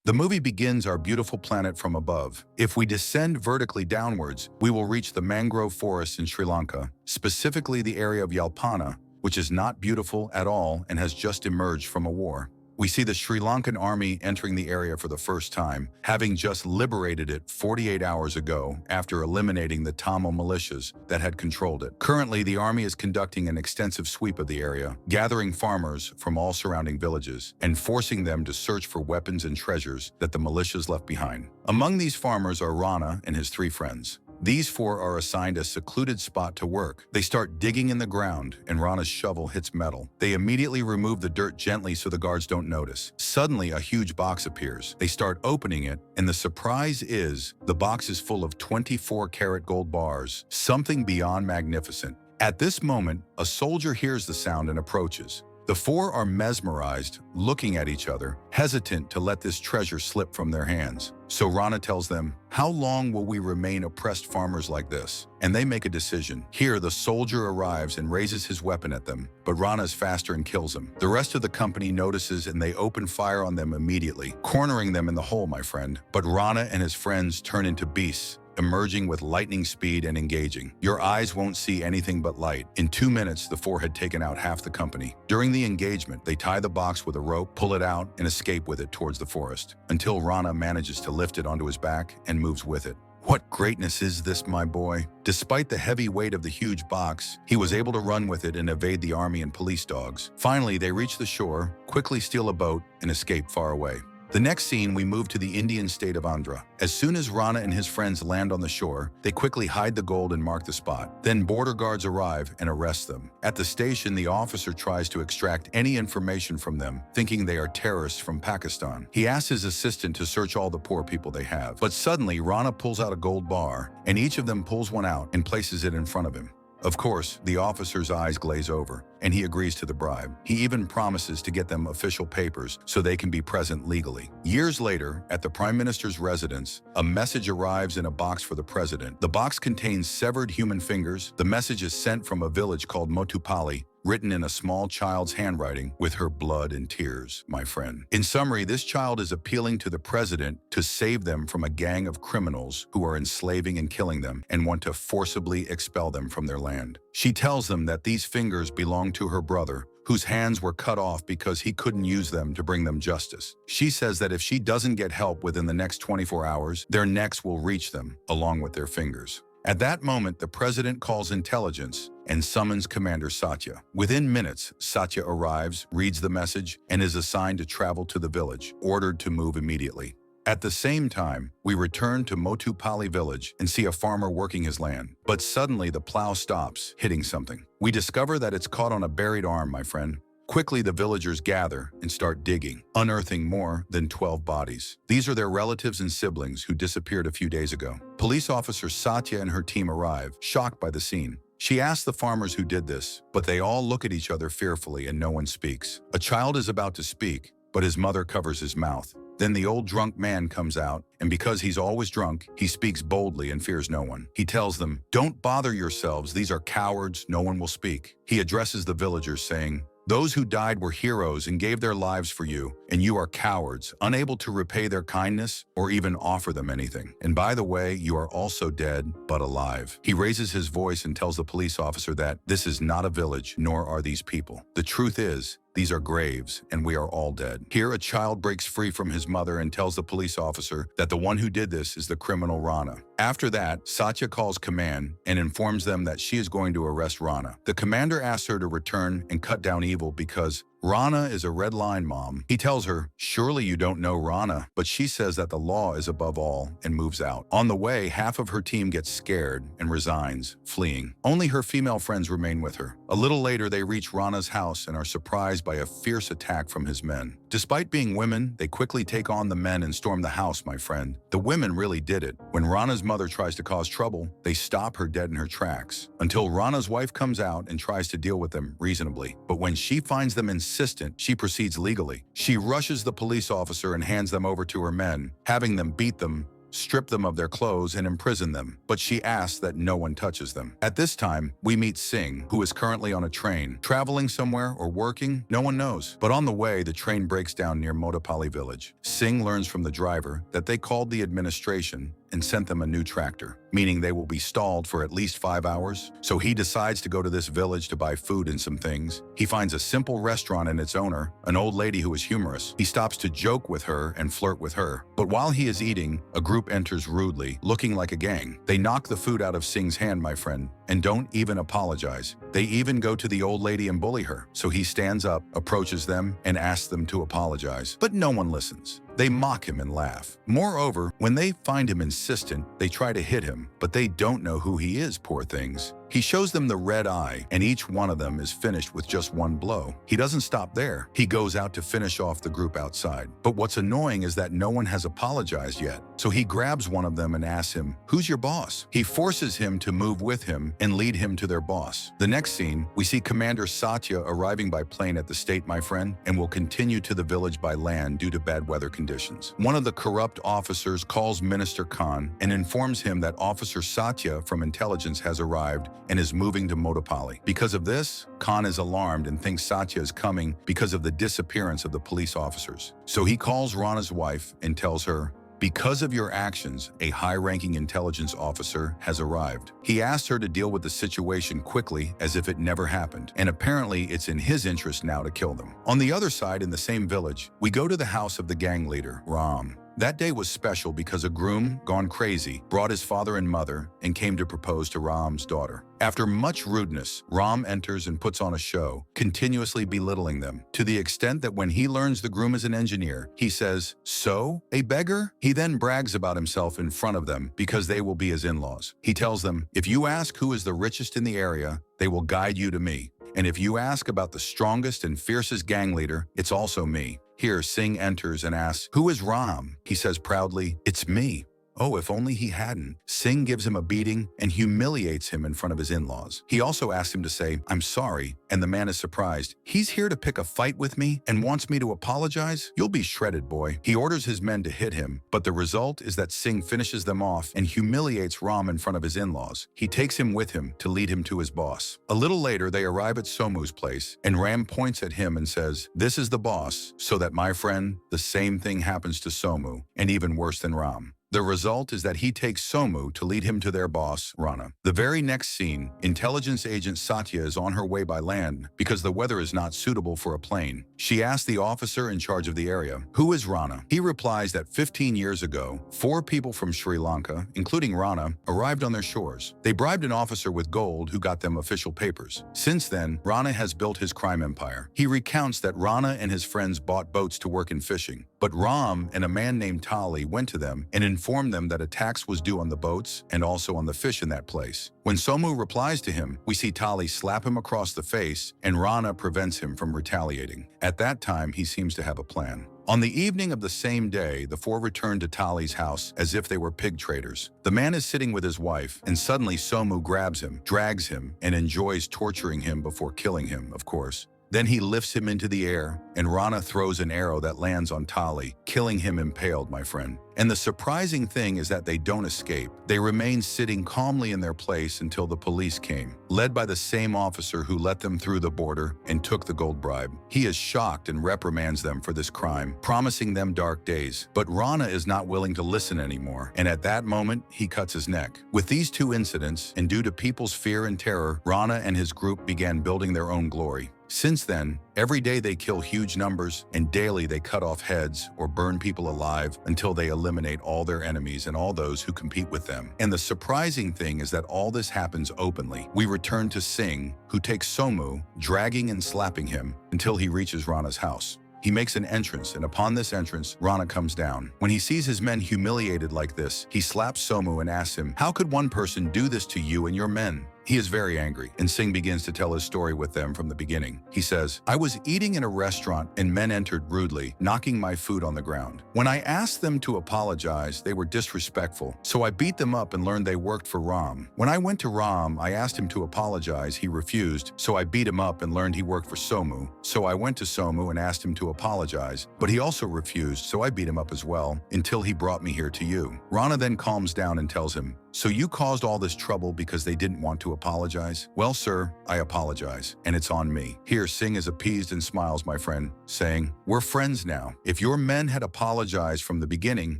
The movie begins our beautiful planet from above. If we descend vertically downwards, we will reach the mangrove forests in Sri Lanka, specifically the area of Yalpana, which is not beautiful at all and has just emerged from a war. We see the Sri Lankan army entering the area for the first time, having just liberated it 48 hours ago after eliminating the Tamil militias that had controlled it. Currently, the army is conducting an extensive sweep of the area, gathering farmers from all surrounding villages and forcing them to search for weapons and treasures that the militias left behind. Among these farmers are Rana and his 3 friends. These 4 are assigned a secluded spot to work. They start digging in the ground, and Rana's shovel hits metal. They immediately remove the dirt gently so the guards don't notice. Suddenly, a huge box appears. They start opening it, and the surprise is the box is full of 24-karat gold bars, something beyond magnificent. At this moment, a soldier hears the sound and approaches. The 4 are mesmerized, looking at each other, hesitant to let this treasure slip from their hands. So Rana tells them, "How long will we remain oppressed farmers like this?" And they make a decision. Here, the soldier arrives and raises his weapon at them, but Rana is faster and kills him. The rest of the company notices and they open fire on them immediately, cornering them in the hole, my friend. But Rana and his friends turn into beasts, emerging with lightning speed and engaging. Your eyes won't see anything but light. In 2 minutes, the 4 had taken out half the company. During the engagement, they tie the box with a rope, pull it out, and escape with it towards the forest, until Rana manages to lift it onto his back and moves with it. What greatness is this, my boy? Despite the heavy weight of the huge box, he was able to run with it and evade the army and police dogs. Finally, they reach the shore, quickly steal a boat, and escape far away. The next scene, we move to the Indian state of Andhra. As soon as Rana and his friends land on the shore, they quickly hide the gold and mark the spot. Then border guards arrive and arrest them. At the station, the officer tries to extract any information from them, thinking they are terrorists from Pakistan. He asks his assistant to search all the poor people they have. But suddenly, Rana pulls out a gold bar, and each of them pulls one out and places it in front of him. Of course, the officer's eyes glaze over, and he agrees to the bribe. He even promises to get them official papers so they can be present legally. Years later, at the Prime Minister's residence, a message arrives in a box for the president. The box contains severed human fingers. The message is sent from a village called Motupalli, written in a small child's handwriting with her blood and tears, my friend. In summary, this child is appealing to the president to save them from a gang of criminals who are enslaving and killing them and want to forcibly expel them from their land. She tells them that these fingers belong to her brother, whose hands were cut off because he couldn't use them to bring them justice. She says that if she doesn't get help within the next 24 hours, their necks will reach them, along with their fingers. At that moment, the president calls intelligence and summons Commander Satya. Within minutes, Satya arrives, reads the message, and is assigned to travel to the village, ordered to move immediately. At the same time, we return to Motupalli village and see a farmer working his land. But suddenly the plow stops, hitting something. We discover that it's caught on a buried arm, my friend. Quickly, the villagers gather and start digging, unearthing more than 12 bodies. These are their relatives and siblings who disappeared a few days ago. Police officer Satya and her team arrive, shocked by the scene. She asks the farmers who did this, but they all look at each other fearfully and no one speaks. A child is about to speak, but his mother covers his mouth. Then the old drunk man comes out, and because he's always drunk, he speaks boldly and fears no one. He tells them, "Don't bother yourselves, these are cowards, no one will speak." He addresses the villagers saying, "Those who died were heroes and gave their lives for you, and you are cowards, unable to repay their kindness or even offer them anything. And by the way, you are also dead, but alive." He raises his voice and tells the police officer that this is not a village, nor are these people. The truth is, these are graves, and we are all dead. Here, a child breaks free from his mother and tells the police officer that the one who did this is the criminal Rana. After that, Satya calls command and informs them that she is going to arrest Rana. The commander asks her to return and cut down evil because Rana is a red line mom. He tells her, "Surely you don't know Rana," but she says that the law is above all and moves out. On the way, half of her team gets scared and resigns, fleeing. Only her female friends remain with her. A little later, they reach Rana's house and are surprised by a fierce attack from his men. Despite being women, they quickly take on the men and storm the house, my friend. The women really did it. When Rana's mother tries to cause trouble, they stop her dead in her tracks, until Rana's wife comes out and tries to deal with them reasonably. But when she finds them insistent, she proceeds legally. She rushes the police officer and hands them over to her men, having them beat them strip them of their clothes, and imprison them, but she asks that no one touches them. At this time, we meet Singh, who is currently on a train, traveling somewhere or working, no one knows. But on the way, the train breaks down near Motapali village. Singh learns from the driver that they called the administration and sent them a new tractor, meaning they will be stalled for at least 5 hours. So he decides to go to this village to buy food and some things. He finds a simple restaurant and its owner, an old lady who is humorous. He stops to joke with her and flirt with her. But while he is eating, a group enters rudely, looking like a gang. They knock the food out of Singh's hand, my friend, and don't even apologize. They even go to the old lady and bully her. So he stands up, approaches them, and asks them to apologize. But no one listens. They mock him and laugh. Moreover, when they find him insistent, they try to hit him, but they don't know who he is, poor things. He shows them the red eye, and each one of them is finished with just one blow. He doesn't stop there. He goes out to finish off the group outside. But what's annoying is that no one has apologized yet. So he grabs one of them and asks him, "Who's your boss?" He forces him to move with him and lead him to their boss. The next scene, we see Commander Satya arriving by plane at the state, my friend, and will continue to the village by land due to bad weather conditions. One of the corrupt officers calls Minister Khan and informs him that Officer Satya from intelligence has arrived and is moving to Motapali. Because of this, Khan is alarmed and thinks Satya is coming because of the disappearance of the police officers. So he calls Rana's wife and tells her, "Because of your actions, a high-ranking intelligence officer has arrived." He asked her to deal with the situation quickly as if it never happened, and apparently it's in his interest now to kill them. On the other side, in the same village, we go to the house of the gang leader, Ram. That day was special because a groom, gone crazy, brought his father and mother and came to propose to Ram's daughter. After much rudeness, Ram enters and puts on a show, continuously belittling them, to the extent that when he learns the groom is an engineer, he says, "So, a beggar?" He then brags about himself in front of them because they will be his in-laws. He tells them, "If you ask who is the richest in the area, they will guide you to me. And if you ask about the strongest and fiercest gang leader, it's also me." Here, Singh enters and asks, "Who is Ram?" He says proudly, "It's me." Oh, if only he hadn't. Singh gives him a beating and humiliates him in front of his in-laws. He also asks him to say, "I'm sorry," and the man is surprised. "He's here to pick a fight with me and wants me to apologize? You'll be shredded, boy." He orders his men to hit him, but the result is that Singh finishes them off and humiliates Ram in front of his in-laws. He takes him with him to lead him to his boss. A little later, they arrive at Somu's place, and Ram points at him and says, "This is the boss," so that, my friend, the same thing happens to Somu, and even worse than Ram. The result is that he takes Somu to lead him to their boss, Rana. The very next scene, intelligence agent Satya is on her way by land because the weather is not suitable for a plane. She asks the officer in charge of the area, "Who is Rana?" He replies that 15 years ago, 4 people from Sri Lanka, including Rana, arrived on their shores. They bribed an officer with gold who got them official papers. Since then, Rana has built his crime empire. He recounts that Rana and his friends bought boats to work in fishing, but Ram and a man named Tali went to them and informed them that a tax was due on the boats and also on the fish in that place. When Somu replies to him, we see Tali slap him across the face, and Rana prevents him from retaliating. At that time, he seems to have a plan. On the evening of the same day, the 4 return to Tali's house as if they were pig traders. The man is sitting with his wife, and suddenly Somu grabs him, drags him, and enjoys torturing him before killing him, of course. Then he lifts him into the air, and Rana throws an arrow that lands on Tali, killing him impaled, my friend. And the surprising thing is that they don't escape. They remain sitting calmly in their place until the police came, led by the same officer who let them through the border and took the gold bribe. He is shocked and reprimands them for this crime, promising them dark days. But Rana is not willing to listen anymore, and at that moment, he cuts his neck. With these 2 incidents, and due to people's fear and terror, Rana and his group began building their own glory. Since then, every day they kill huge numbers, and daily they cut off heads or burn people alive until they eliminate all their enemies and all those who compete with them. And the surprising thing is that all this happens openly. We return to Singh, who takes Somu, dragging and slapping him until he reaches Rana's house. He makes an entrance, and upon this entrance, Rana comes down. When he sees his men humiliated like this, he slaps Somu and asks him, "How could one person do this to you and your men?" He is very angry, and Singh begins to tell his story with them from the beginning. He says, "I was eating in a restaurant and men entered rudely, knocking my food on the ground. When I asked them to apologize, they were disrespectful, so I beat them up and learned they worked for Ram. When I went to Ram, I asked him to apologize. He refused, so I beat him up and learned he worked for Somu. So I went to Somu and asked him to apologize, but he also refused, so I beat him up as well, until he brought me here to you." Rana then calms down and tells him, "So you caused all this trouble because they didn't want to apologize? Well, sir, I apologize, and it's on me." Here, Singh is appeased and smiles, my friend, saying, "We're friends now. If your men had apologized from the beginning,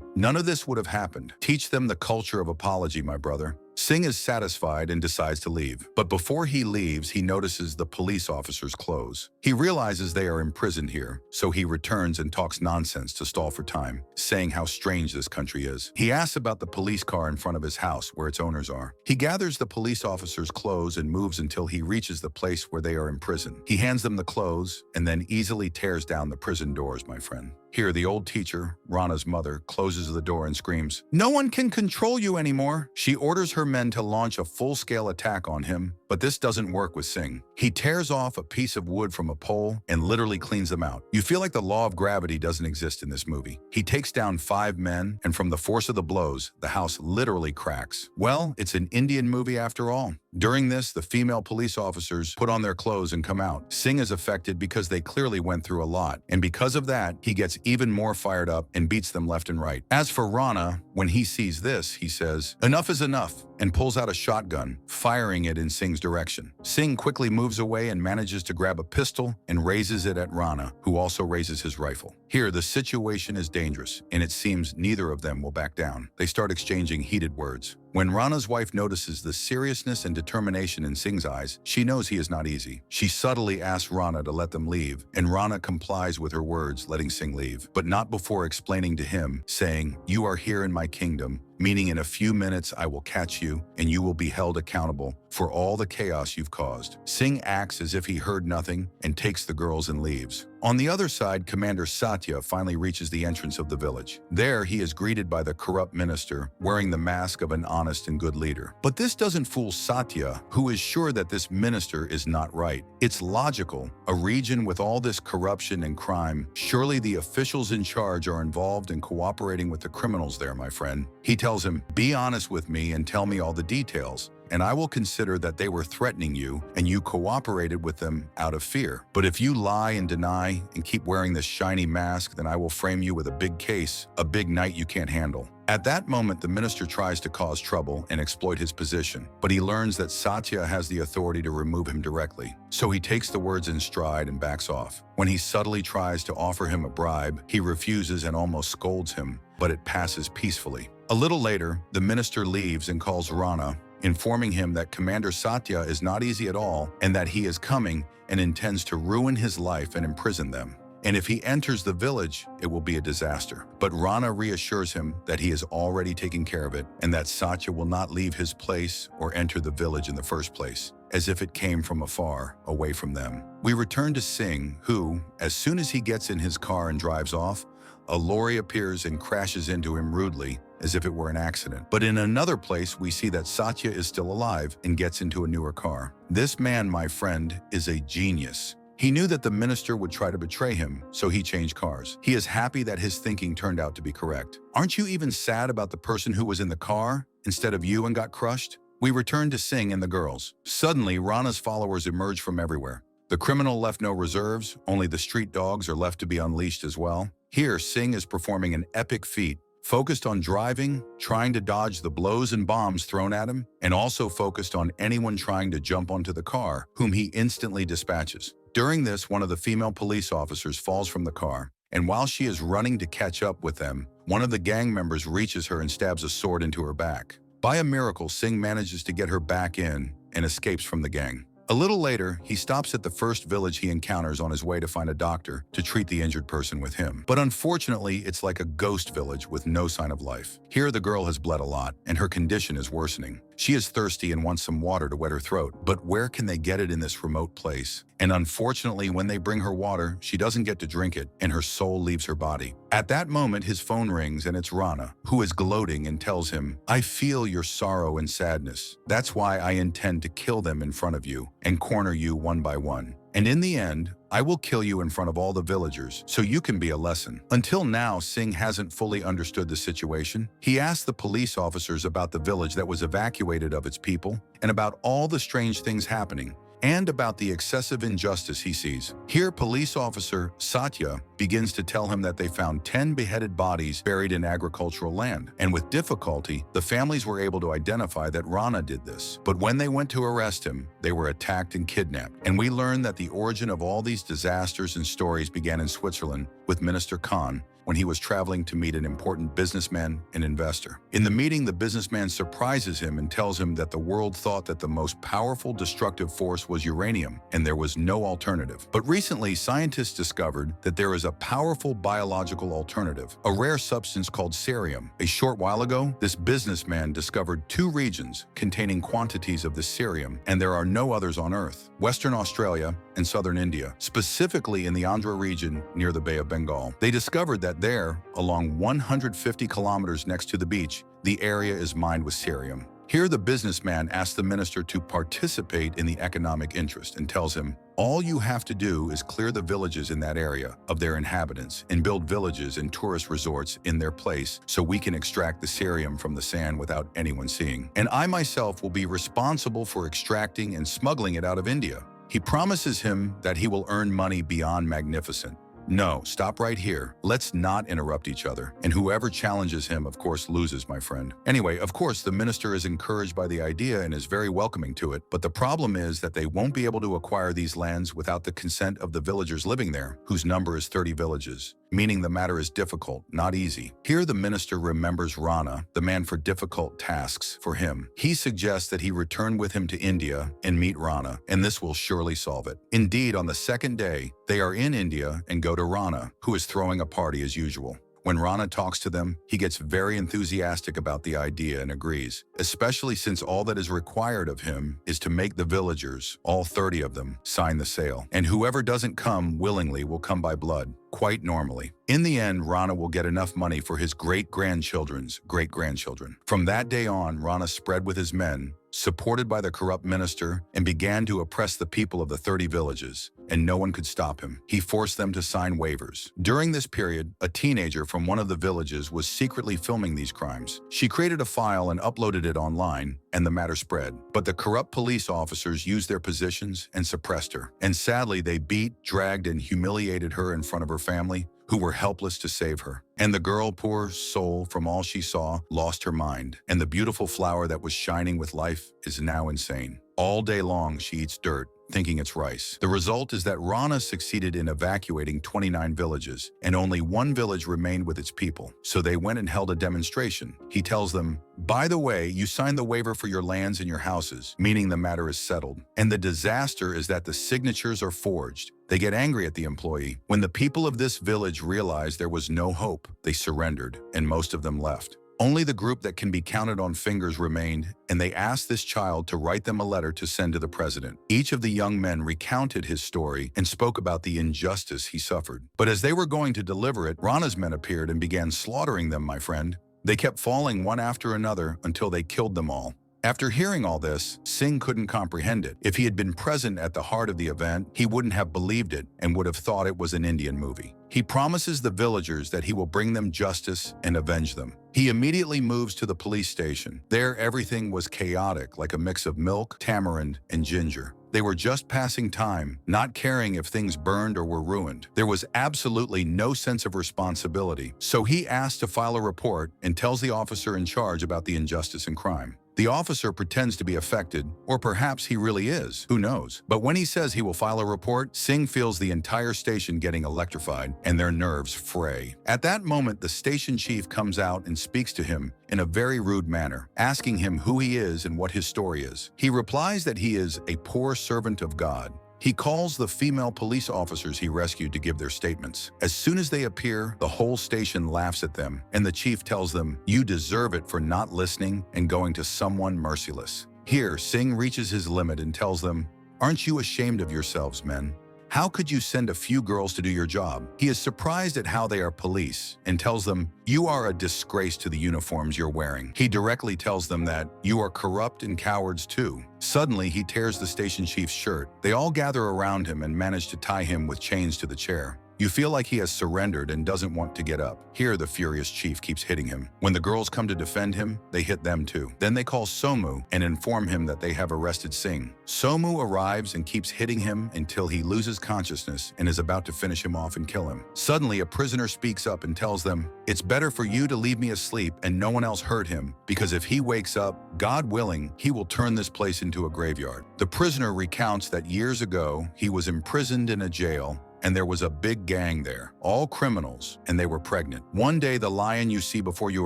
none of this would have happened. Teach them the culture of apology, my brother." Singh is satisfied and decides to leave. But before he leaves, he notices the police officers' clothes. He realizes they are imprisoned here, so he returns and talks nonsense to stall for time, saying how strange this country is. He asks about the police car in front of his house where its owners are. He gathers the police officers' clothes and moves until he reaches the place where they are imprisoned. He hands them the clothes and then easily tears down the prison doors, my friend. Here, the old teacher, Rana's mother, closes the door and screams, "No one can control you anymore." She orders her men to launch a full-scale attack on him, but this doesn't work with Singh. He tears off a piece of wood from a pole and literally cleans them out. You feel like the law of gravity doesn't exist in this movie. He takes down 5 men, and from the force of the blows, the house literally cracks. Well, it's an Indian movie after all. During this, the female police officers put on their clothes and come out. Singh is affected because they clearly went through a lot, and because of that, he gets even more fired up and beats them left and right. As for Rana, when he sees this, he says, "Enough is enough," and pulls out a shotgun, firing it in Singh's direction. Singh quickly moves away and manages to grab a pistol and raises it at Rana, who also raises his rifle. Here, the situation is dangerous, and it seems neither of them will back down. They start exchanging heated words. When Rana's wife notices the seriousness and determination in Singh's eyes, she knows he is not easy. She subtly asks Rana to let them leave, and Rana complies with her words, letting Singh leave, but not before explaining to him, saying, "You are here in my kingdom, meaning in a few minutes I will catch you, and you will be held accountable for all the chaos you've caused." Singh acts as if he heard nothing and takes the girls and leaves. On the other side, Commander Satya finally reaches the entrance of the village. There, he is greeted by the corrupt minister, wearing the mask of an honest and good leader. But this doesn't fool Satya, who is sure that this minister is not right. It's logical. A region with all this corruption and crime, surely the officials in charge are involved in cooperating with the criminals there, my friend. He tells him, "Be honest with me and tell me all the details, and I will consider that they were threatening you and you cooperated with them out of fear. But if you lie and deny and keep wearing this shiny mask, then I will frame you with a big case, a big night you can't handle." At that moment, the minister tries to cause trouble and exploit his position, but he learns that Satya has the authority to remove him directly. So he takes the words in stride and backs off. When he subtly tries to offer him a bribe, he refuses and almost scolds him, but it passes peacefully. A little later, the minister leaves and calls Rana, informing him that Commander Satya is not easy at all and that he is coming and intends to ruin his life and imprison them. And if he enters the village, it will be a disaster. But Rana reassures him that he is already taking care of it and that Satya will not leave his place or enter the village in the first place, as if it came from afar, away from them. We return to Singh, who, as soon as he gets in his car and drives off, a lorry appears and crashes into him rudely, as if it were an accident. But in another place, we see that Satya is still alive and gets into a newer car. This man, my friend, is a genius. He knew that the minister would try to betray him, so he changed cars. He is happy that his thinking turned out to be correct. Aren't you even sad about the person who was in the car instead of you and got crushed? We return to Singh and the girls. Suddenly, Rana's followers emerge from everywhere. The criminal left no reserves, only the street dogs are left to be unleashed as well. Here, Singh is performing an epic feat, focused on driving, trying to dodge the blows and bombs thrown at him, and also focused on anyone trying to jump onto the car, whom he instantly dispatches. During this, one of the female police officers falls from the car, and while she is running to catch up with them, one of the gang members reaches her and stabs a sword into her back. By a miracle, Singh manages to get her back in and escapes from the gang. A little later, he stops at the first village he encounters on his way to find a doctor to treat the injured person with him. But unfortunately, it's like a ghost village with no sign of life. Here, the girl has bled a lot, and her condition is worsening. She is thirsty and wants some water to wet her throat, but where can they get it in this remote place? And unfortunately, when they bring her water, she doesn't get to drink it, and her soul leaves her body. At that moment, his phone rings, and it's Rana, who is gloating and tells him, "I feel your sorrow and sadness. That's why I intend to kill them in front of you and corner you one by one. And in the end, I will kill you in front of all the villagers, so you can be a lesson." Until now, Singh hasn't fully understood the situation. He asked the police officers about the village that was evacuated of its people, and about all the strange things happening, and about the excessive injustice he sees. Here, police officer Satya begins to tell him that they found 10 beheaded bodies buried in agricultural land, and with difficulty, the families were able to identify that Rana did this. But when they went to arrest him, they were attacked and kidnapped. And we learn that the origin of all these disasters and stories began in Switzerland with Minister Khan, when he was traveling to meet an important businessman and investor. In the meeting, the businessman surprises him and tells him that the world thought that the most powerful destructive force was uranium, and there was no alternative. But recently, scientists discovered that there is a powerful biological alternative, a rare substance called serium. A short while ago, this businessman discovered 2 regions containing quantities of this serium, and there are no others on Earth: Western Australia and Southern India, specifically in the Andhra region near the Bay of Bengal. They discovered that there, along 150 kilometers next to the beach, the area is mined with serium. Here, the businessman asks the minister to participate in the economic interest and tells him, "All you have to do is clear the villages in that area of their inhabitants and build villages and tourist resorts in their place so we can extract the serium from the sand without anyone seeing. And I myself will be responsible for extracting and smuggling it out of India." He promises him that he will earn money beyond magnificent. No, stop right here. Let's not interrupt each other. And whoever challenges him, of course, loses, my friend. Anyway, of course, the minister is encouraged by the idea and is very welcoming to it. But the problem is that they won't be able to acquire these lands without the consent of the villagers living there, whose number is 30 villages. Meaning the matter is difficult, not easy. Here the minister remembers Rana, the man for difficult tasks for him. He suggests that he return with him to India and meet Rana, and this will surely solve it. Indeed, on the second day, they are in India and go to Rana, who is throwing a party as usual. When Rana talks to them, he gets very enthusiastic about the idea and agrees, especially since all that is required of him is to make the villagers, all 30 of them, sign the sale. And whoever doesn't come willingly will come by blood, quite normally. In the end, Rana will get enough money for his great-grandchildren's great-grandchildren. From that day on, Rana spread with his men, supported by the corrupt minister, and began to oppress the people of the 30 villages, and no one could stop him. He forced them to sign waivers. During this period, a teenager from one of the villages was secretly filming these crimes. She created a file and uploaded it online, and the matter spread. But the corrupt police officers used their positions and suppressed her. And sadly, they beat, dragged, and humiliated her in front of her family, who were helpless to save her. And the girl, poor soul, from all she saw, lost her mind. And the beautiful flower that was shining with life is now insane. All day long, she eats dirt, thinking it's rice. The result is that Rana succeeded in evacuating 29 villages, and only 1 village remained with its people. So they went and held a demonstration. He tells them, "By the way, you signed the waiver for your lands and your houses," meaning the matter is settled. And the disaster is that the signatures are forged. They get angry at the employee. When the people of this village realized there was no hope, they surrendered, and most of them left. Only the group that can be counted on fingers remained, and they asked this child to write them a letter to send to the president. Each of the young men recounted his story and spoke about the injustice he suffered. But as they were going to deliver it, Rana's men appeared and began slaughtering them, my friend. They kept falling one after another until they killed them all. After hearing all this, Singh couldn't comprehend it. If he had been present at the heart of the event, he wouldn't have believed it and would have thought it was an Indian movie. He promises the villagers that he will bring them justice and avenge them. He immediately moves to the police station. There, everything was chaotic, like a mix of milk, tamarind, and ginger. They were just passing time, not caring if things burned or were ruined. There was absolutely no sense of responsibility. So he asked to file a report and tells the officer in charge about the injustice and crime. The officer pretends to be affected, or perhaps he really is, who knows. But when he says he will file a report, Singh feels the entire station getting electrified and their nerves fray. At that moment, the station chief comes out and speaks to him in a very rude manner, asking him who he is and what his story is. He replies that he is a poor servant of God. He calls the female police officers he rescued to give their statements. As soon as they appear, the whole station laughs at them, and the chief tells them, "You deserve it for not listening and going to someone merciless." Here, Singh reaches his limit and tells them, "Aren't you ashamed of yourselves, men? How could you send a few girls to do your job?" He is surprised at how they are police and tells them, "You are a disgrace to the uniforms you're wearing." He directly tells them that, "You are corrupt and cowards too." Suddenly, he tears the station chief's shirt. They all gather around him and manage to tie him with chains to the chair. You feel like he has surrendered and doesn't want to get up. Here, the furious chief keeps hitting him. When the girls come to defend him, they hit them too. Then they call Somu and inform him that they have arrested Singh. Somu arrives and keeps hitting him until he loses consciousness and is about to finish him off and kill him. Suddenly, a prisoner speaks up and tells them, "It's better for you to leave me asleep and no one else hurt him, because if he wakes up, God willing, he will turn this place into a graveyard." The prisoner recounts that years ago, he was imprisoned in a jail, and there was a big gang there, all criminals, and they were pregnant. One day, the lion you see before you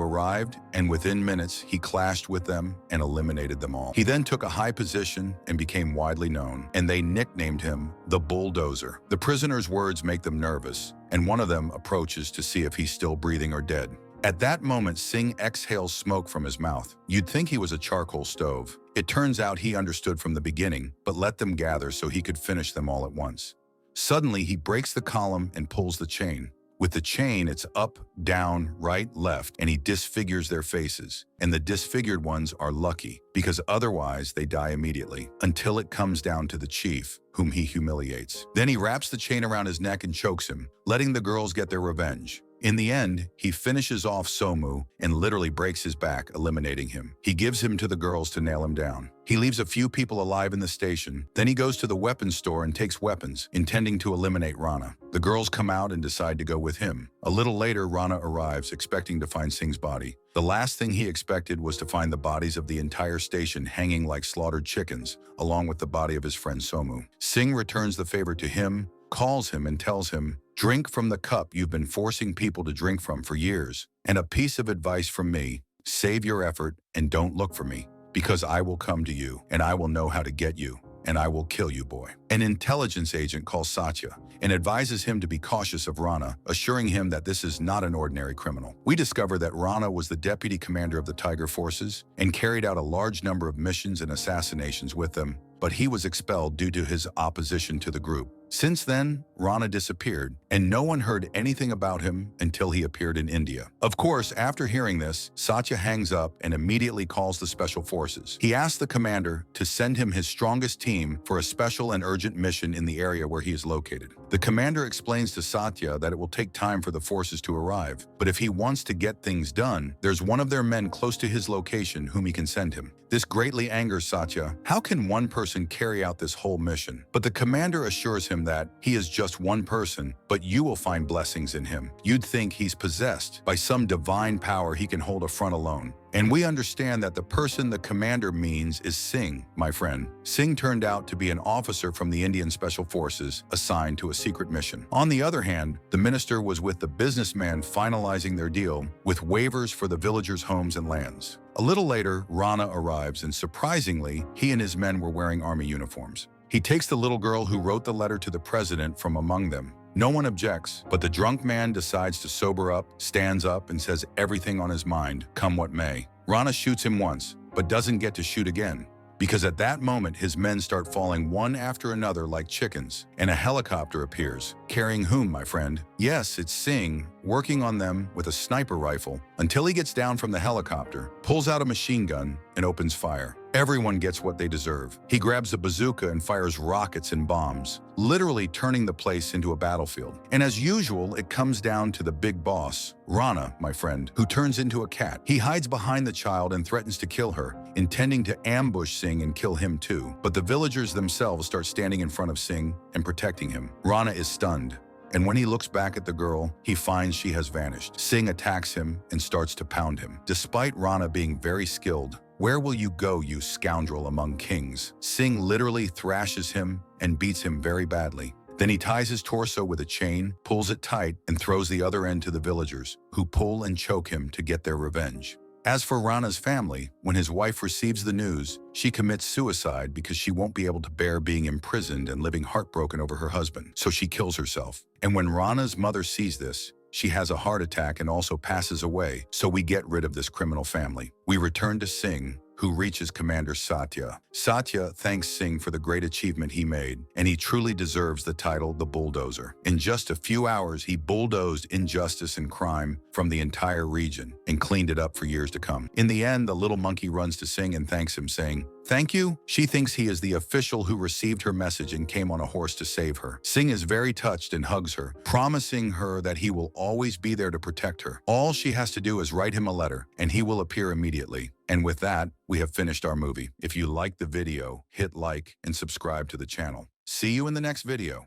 arrived, and within minutes, he clashed with them and eliminated them all. He then took a high position and became widely known, and they nicknamed him the Bulldozer. The prisoner's words make them nervous, and one of them approaches to see if he's still breathing or dead. At that moment, Singh exhales smoke from his mouth. You'd think he was a charcoal stove. It turns out he understood from the beginning, but let them gather so he could finish them all at once. Suddenly, he breaks the column and pulls the chain. With the chain, it's up, down, right, left, and he disfigures their faces. And the disfigured ones are lucky, because otherwise they die immediately, until it comes down to the chief, whom he humiliates. Then he wraps the chain around his neck and chokes him, letting the girls get their revenge. In the end, he finishes off Somu and literally breaks his back, eliminating him. He gives him to the girls to nail him down. He leaves a few people alive in the station. Then he goes to the weapons store and takes weapons, intending to eliminate Rana. The girls come out and decide to go with him. A little later, Rana arrives, expecting to find Singh's body. The last thing he expected was to find the bodies of the entire station hanging like slaughtered chickens, along with the body of his friend Somu. Singh returns the favor to him, calls him and tells him, "Drink from the cup you've been forcing people to drink from for years. And a piece of advice from me, save your effort and don't look for me, because I will come to you and I will know how to get you, and I will kill you, boy." An intelligence agent calls Satya and advises him to be cautious of Rana, assuring him that this is not an ordinary criminal. We discover that Rana was the deputy commander of the Tiger forces and carried out a large number of missions and assassinations with them, but he was expelled due to his opposition to the group. Since then, Rana disappeared, and no one heard anything about him until he appeared in India. Of course, after hearing this, Satya hangs up and immediately calls the special forces. He asks the commander to send him his strongest team for a special and urgent mission in the area where he is located. The commander explains to Satya that it will take time for the forces to arrive, but if he wants to get things done, there's one of their men close to his location whom he can send him. This greatly angers Satya. How can one person carry out this whole mission? But the commander assures him that he is just one person, but you will find blessings in him. You'd think he's possessed by some divine power he can hold a front alone. And we understand that the person the commander means is Singh, my friend. Singh turned out to be an officer from the Indian Special Forces assigned to a secret mission. On the other hand, the minister was with the businessman finalizing their deal with waivers for the villagers' homes and lands. A little later, Rana arrives, and surprisingly, he and his men were wearing army uniforms. He takes the little girl who wrote the letter to the president from among them. No one objects, but the drunk man decides to sober up, stands up, and says everything on his mind, come what may. Rana shoots him once, but doesn't get to shoot again, because at that moment his men start falling one after another like chickens, and a helicopter appears. Carrying whom, my friend? Yes, it's Singh, working on them with a sniper rifle, until he gets down from the helicopter, pulls out a machine gun, and opens fire. Everyone gets what they deserve. He grabs a bazooka and fires rockets and bombs, literally turning the place into a battlefield. And as usual, it comes down to the big boss, Rana, my friend, who turns into a cat. He hides behind the child and threatens to kill her, intending to ambush Singh and kill him too. But the villagers themselves start standing in front of Singh and protecting him. Rana is stunned, and when he looks back at the girl, he finds she has vanished. Singh attacks him and starts to pound him. Despite Rana being very skilled, "Where will you go, you scoundrel among kings?" Singh literally thrashes him and beats him very badly. Then he ties his torso with a chain, pulls it tight, and throws the other end to the villagers, who pull and choke him to get their revenge. As for Rana's family, when his wife receives the news, she commits suicide because she won't be able to bear being imprisoned and living heartbroken over her husband, so she kills herself. And when Rana's mother sees this, she has a heart attack and also passes away, so we get rid of this criminal family. We return to Singh, who reaches Commander Satya. Satya thanks Singh for the great achievement he made, and he truly deserves the title the bulldozer. In just a few hours, he bulldozed injustice and crime from the entire region and cleaned it up for years to come. In the end, the little monkey runs to Singh and thanks him, saying, "Thank you." She thinks he is the official who received her message and came on a horse to save her. Singh is very touched and hugs her, promising her that he will always be there to protect her. All she has to do is write him a letter, and he will appear immediately. And with that, we have finished our movie. If you liked the video, hit like and subscribe to the channel. See you in the next video.